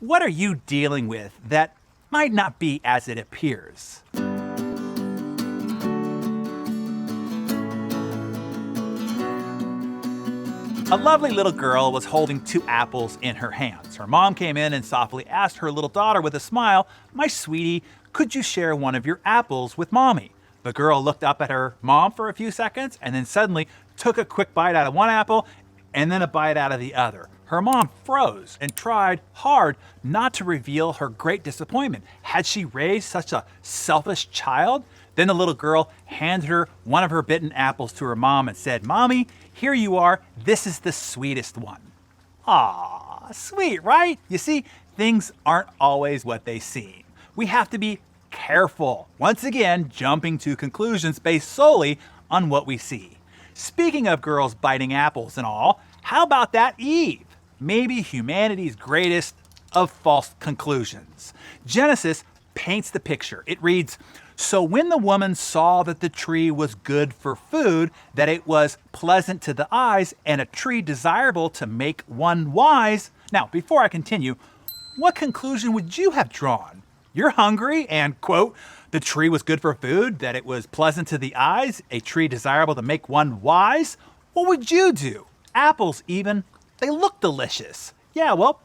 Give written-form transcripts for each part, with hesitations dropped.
What are you dealing with that might not be as it appears? A lovely little girl was holding 2 apples in her hands. Her mom came in and softly asked her little daughter with a smile, "My sweetie, could you share one of your apples with mommy?" The girl looked up at her mom for a few seconds and then suddenly took a quick bite out of one apple and then a bite out of the other. Her mom froze and tried hard not to reveal her great disappointment. Had she raised such a selfish child? Then the little girl handed her one of her bitten apples to her mom and said, "Mommy, here you are. This is the sweetest one." Aw, sweet, right? You see, things aren't always what they seem. We have to be careful, once again, jumping to conclusions based solely on what we see. Speaking of girls biting apples and all, how about that Eve? Maybe humanity's greatest of false conclusions. Genesis paints the picture. It reads, "So when the woman saw that the tree was good for food, that it was pleasant to the eyes, and a tree desirable to make one wise." Now, before I continue, what conclusion would you have drawn? You're hungry and, quote, "the tree was good for food, that it was pleasant to the eyes, a tree desirable to make one wise." What would you do? Apples even, they look delicious. Yeah, well,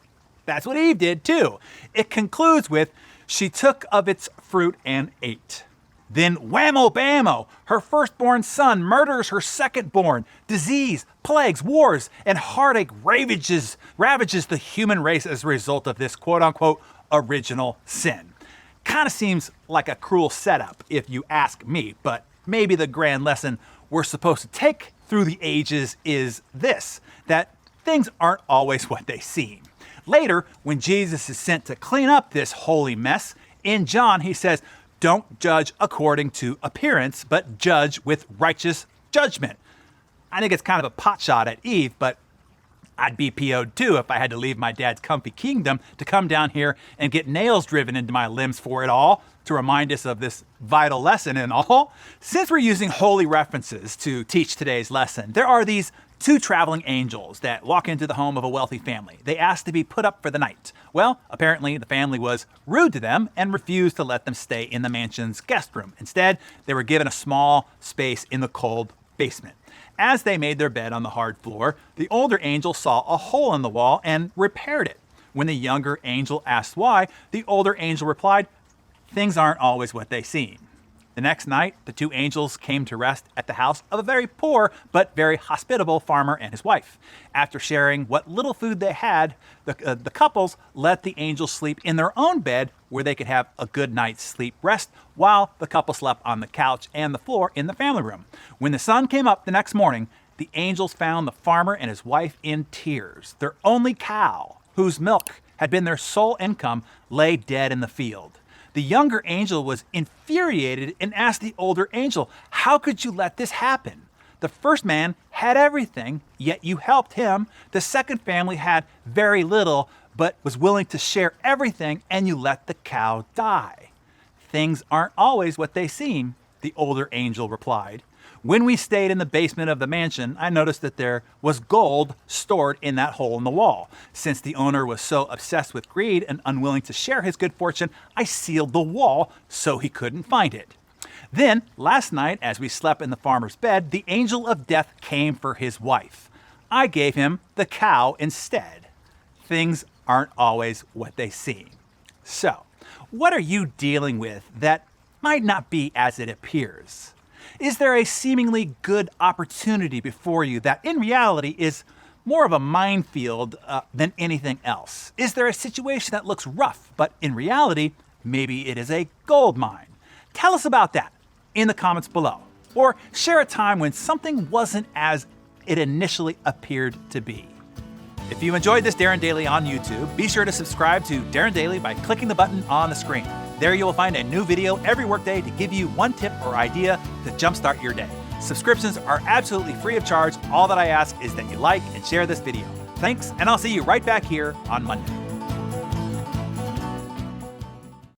that's what Eve did too. It concludes with, "She took of its fruit and ate." Then whammo bammo, her firstborn son murders her secondborn. Disease, plagues, wars, and heartache ravages the human race as a result of this quote-unquote original sin. Kind of seems like a cruel setup if you ask me, but maybe the grand lesson we're supposed to take through the ages is this, that things aren't always what they seem. Later, when Jesus is sent to clean up this holy mess, in John he says, "Don't judge according to appearance, but judge with righteous judgment." I think it's kind of a pot shot at Eve, but I'd be PO'd too if I had to leave my dad's comfy kingdom to come down here and get nails driven into my limbs for it all, to remind us of this vital lesson and all. Since we're using holy references to teach today's lesson, there are these 2 traveling angels that walk into the home of a wealthy family. They ask to be put up for the night. Well, apparently the family was rude to them and refused to let them stay in the mansion's guest room. Instead, they were given a small space in the cold basement. As they made their bed on the hard floor, the older angel saw a hole in the wall and repaired it. When the younger angel asked why, the older angel replied, "Things aren't always what they seem." The next night, the 2 angels came to rest at the house of a very poor but very hospitable farmer and his wife. After sharing what little food they had, the couples let the angels sleep in their own bed where they could have a good night's sleep rest, while the couple slept on the couch and the floor in the family room. When the sun came up the next morning, the angels found the farmer and his wife in tears. Their only cow, whose milk had been their sole income, lay dead in the field. The younger angel was infuriated and asked the older angel, "How could you let this happen? The first man had everything, yet you helped him. The second family had very little, but was willing to share everything, and you let the cow die." "Things aren't always what they seem," the older angel replied. "When we stayed in the basement of the mansion, I noticed that there was gold stored in that hole in the wall. Since the owner was so obsessed with greed and unwilling to share his good fortune, I sealed the wall so he couldn't find it. Then, last night, as we slept in the farmer's bed, the angel of death came for his wife. I gave him the cow instead." Things aren't always what they seem. So, what are you dealing with that might not be as it appears? Is there a seemingly good opportunity before you that in reality is more of a minefield than anything else? Is there a situation that looks rough, but in reality, maybe it is a gold mine? Tell us about that in the comments below. Or share a time when something wasn't as it initially appeared to be. If you enjoyed this Darren Daily on YouTube, be sure to subscribe to Darren Daily by clicking the button on the screen. There you will find a new video every workday to give you one tip or idea to jumpstart your day. Subscriptions are absolutely free of charge. All that I ask is that you like and share this video. Thanks, and I'll see you right back here on Monday.